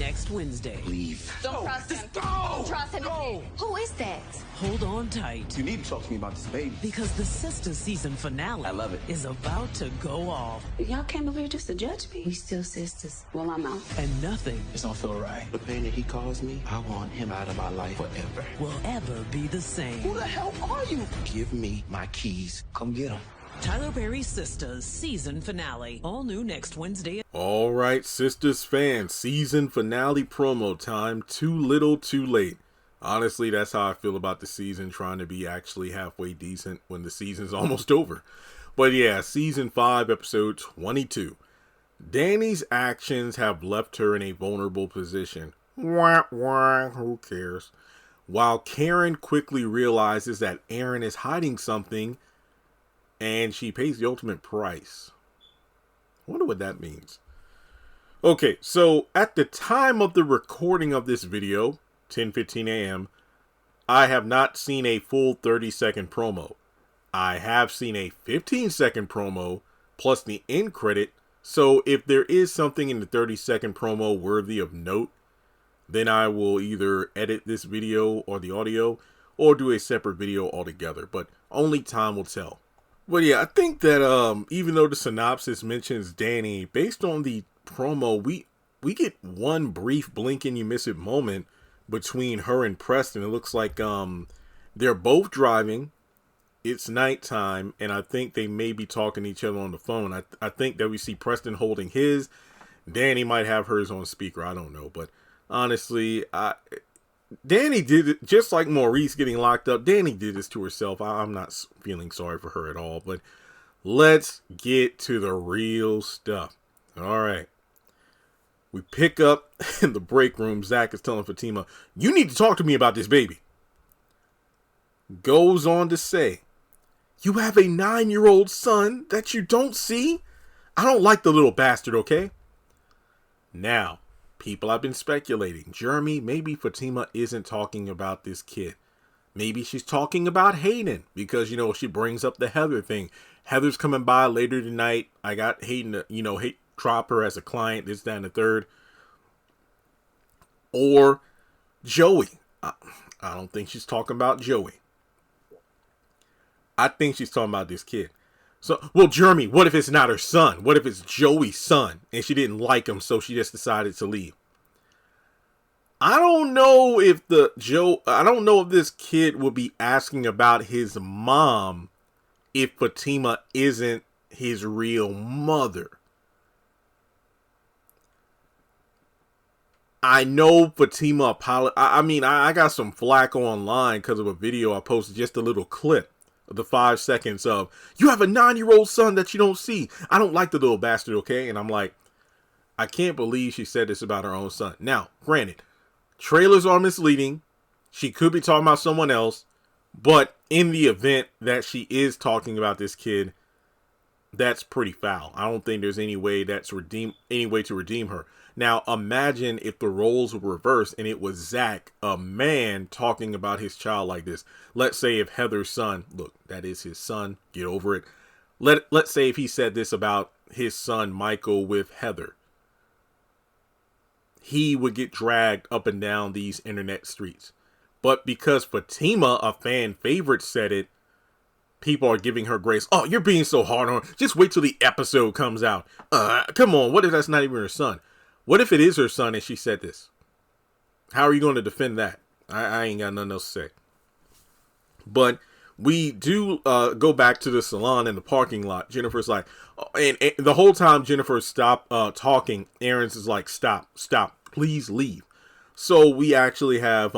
next Wednesday. Leave. Don't trust him. Go! Don't trust him. Go! Who is that? Hold on tight. You need to talk to me about this baby. Because the Sistas season finale I love it. is about to go off. Y'all came over here just to judge me? We still sisters. Well, I'm out. And nothing This don't feel right. The pain that he caused me, I want him out of my life forever. will ever be the same. Who the hell are you? Give me my keys. Come get them. Tyler Perry's Sistas season finale. All new next Wednesday. All right, Sistas fans, season finale promo time. Too little, too late. Honestly, that's how I feel about the season, trying to be actually halfway decent when the season's almost over. But yeah, season 5, episode 22. Danny's actions have left her in a vulnerable position. Wah, wah, who cares? While Karen quickly realizes that Aaron is hiding something, and she pays the ultimate price. I wonder what that means. Okay, so at the time of the recording of this video, 10:15 a.m., I have not seen a full 30-second promo. I have seen a 15-second promo plus the end credit. So if there is something in the 30-second promo worthy of note, then I will either edit this video or the audio or do a separate video altogether. But only time will tell. But yeah, I think that even though the synopsis mentions Danny, based on the promo, we get one brief blink and you miss it moment between her and Preston. It looks like they're both driving. It's nighttime, and I think they may be talking to each other on the phone. I think that we see Preston holding his. Danny might have hers on speaker. I don't know, but honestly, Danny did it just like Maurice getting locked up. Danny did this to herself. I'm not feeling sorry for her at all, but let's get to the real stuff. All right. We pick up in the break room. Zach is telling Fatima, "You need to talk to me about this baby." Goes on to say, "You have a 9-year-old son that you don't see? I don't like the little bastard, okay?" Now, people have been speculating. Jeremy, maybe Fatima isn't talking about this kid. Maybe she's talking about Hayden because, she brings up the Heather thing. Heather's coming by later tonight. I got Hayden to, drop her as a client, this, that, and the third. Or Joey. I don't think she's talking about Joey. I think she's talking about this kid. So, well, Jeremy, what if it's not her son? What if it's Joey's son and she didn't like him, so she just decided to leave? I don't know if this kid will be asking about his mom if Fatima isn't his real mother. I know Fatima I got some flack online because of a video I posted, just a little clip of the 5 seconds of, "You have a 9-year-old son that you don't see. I don't like the little bastard, okay?" And I'm like, I can't believe she said this about her own son. Now, granted, trailers are misleading. She could be talking about someone else. But in the event that she is talking about this kid, that's pretty foul. I don't think there's any way to redeem her. Now, imagine if the roles were reversed and it was Zach, a man, talking about his child like this. Let's say if Heather's son, look, that is his son, get over it. Let's say if he said this about his son, Michael, with Heather. He would get dragged up and down these internet streets. But because Fatima, a fan favorite, said it, people are giving her grace. "Oh, you're being so hard on her. Just wait till the episode comes out." Come on, what if that's not even her son? What if it is her son and she said this? How are you going to defend that? I ain't got nothing else to say. But we do go back to the salon in the parking lot. Jennifer's like, and the whole time Jennifer stopped talking, Aaron's is like, stop, please leave. So we actually have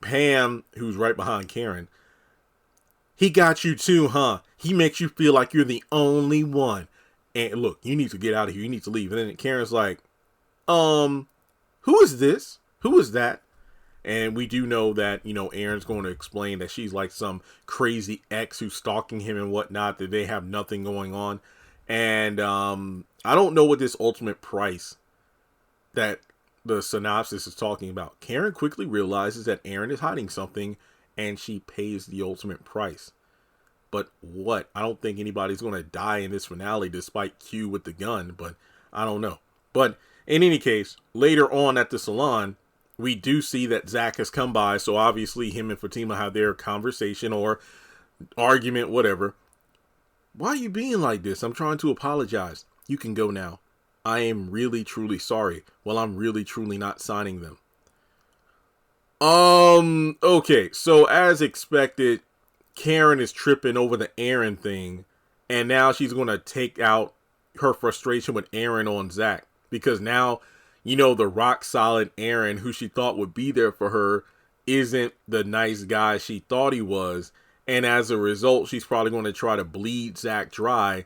Pam, who's right behind Karen. "He got you too, huh? He makes you feel like you're the only one. And look, you need to get out of here. You need to leave." And then Karen's like, who is this? Who is that? And we do know that, Aaron's going to explain that she's like some crazy ex who's stalking him and whatnot, that they have nothing going on. And I don't know what this ultimate price that the synopsis is talking about. Karen quickly realizes that Aaron is hiding something and she pays the ultimate price. But what? I don't think anybody's going to die in this finale despite Q with the gun, but I don't know. But In any case, later on at the salon, we do see that Zach has come by. So obviously him and Fatima have their conversation or argument, whatever. Why are you being like this? I'm trying to apologize. You can go now. I am really, truly sorry. Well, I'm really, truly not signing them. Okay. So as expected, Karen is tripping over the Aaron thing. And now she's going to take out her frustration with Aaron on Zach. Because now, you know, the rock solid Aaron, who she thought would be there for her, isn't the nice guy she thought he was. And as a result, she's probably going to try to bleed Zach dry.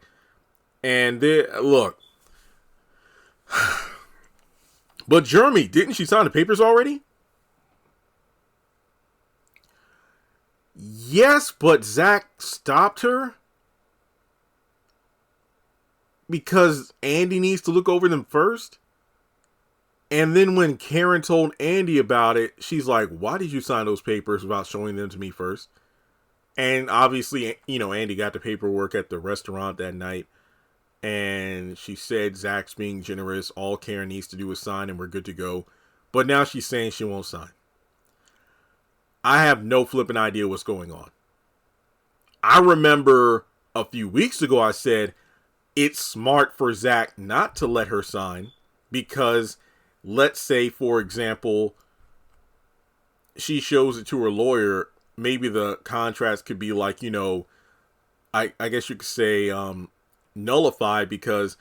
And look. But Jeremy, didn't she sign the papers already? Yes, but Zach stopped her. Because Andy needs to look over them first. And then when Karen told Andy about it, she's like, why did you sign those papers without showing them to me first? And obviously, you know, Andy got the paperwork at the restaurant that night. And she said Zach's being generous. All Karen needs to do is sign and we're good to go. But now she's saying she won't sign. I have no flipping idea what's going on. I remember a few weeks ago I said it's smart for Zach not to let her sign. Because let's say, for example, she shows it to her lawyer. Maybe the contracts could be like, you know, I guess you could say nullified because,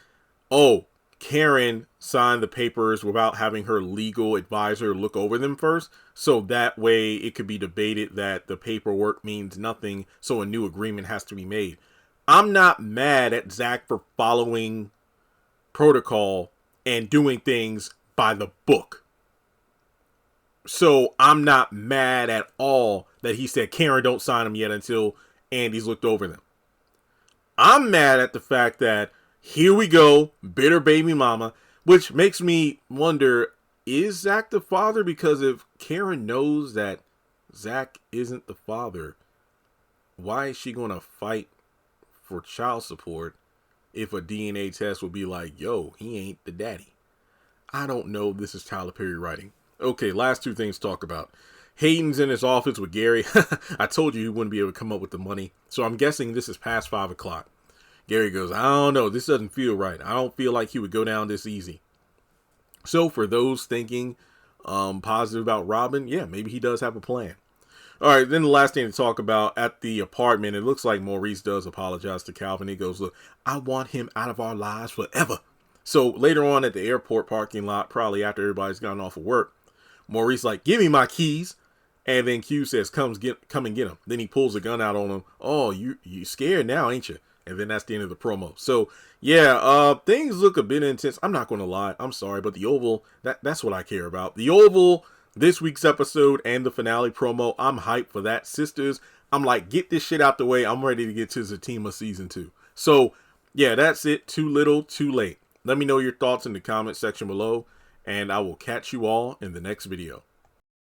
oh, Karen signed the papers without having her legal advisor look over them first. So that way it could be debated that the paperwork means nothing. So a new agreement has to be made. I'm not mad at Zach for following protocol and doing things by the book. So I'm not mad at all that he said, Karen, don't sign them yet until Andy's looked over them. I'm mad at the fact that here we go, bitter baby mama, which makes me wonder, is Zach the father? Because if Karen knows that Zach isn't the father, why is she going to fight for child support if a DNA test would be like, yo, he ain't the daddy? I don't know. This is Tyler Perry writing. Okay, last two things to talk about. Hayden's in his office with Gary. I told you he wouldn't be able to come up with the money. So I'm guessing this is past 5 o'clock. Gary goes, I don't know. This doesn't feel right. I don't feel like he would go down this easy. So for those thinking positive about Robin, yeah, maybe he does have a plan. All right, then the last thing to talk about at the apartment, it looks like Maurice does apologize to Calvin. He goes, look, I want him out of our lives forever. So later on at the airport parking lot, probably after everybody's gotten off of work, Maurice like, give me my keys. And then Q says, come and get him. Then he pulls a gun out on him. Oh, you scared now, ain't you? And then that's the end of the promo. So, yeah, things look a bit intense. I'm not going to lie. I'm sorry. But the Oval, that's what I care about. The Oval, this week's episode, and the finale promo, I'm hyped for that. Sisters, I'm like, get this shit out the way. I'm ready to get to Zatima season 2. So, yeah, that's it. Too little, too late. Let me know your thoughts in the comment section below. And I will catch you all in the next video.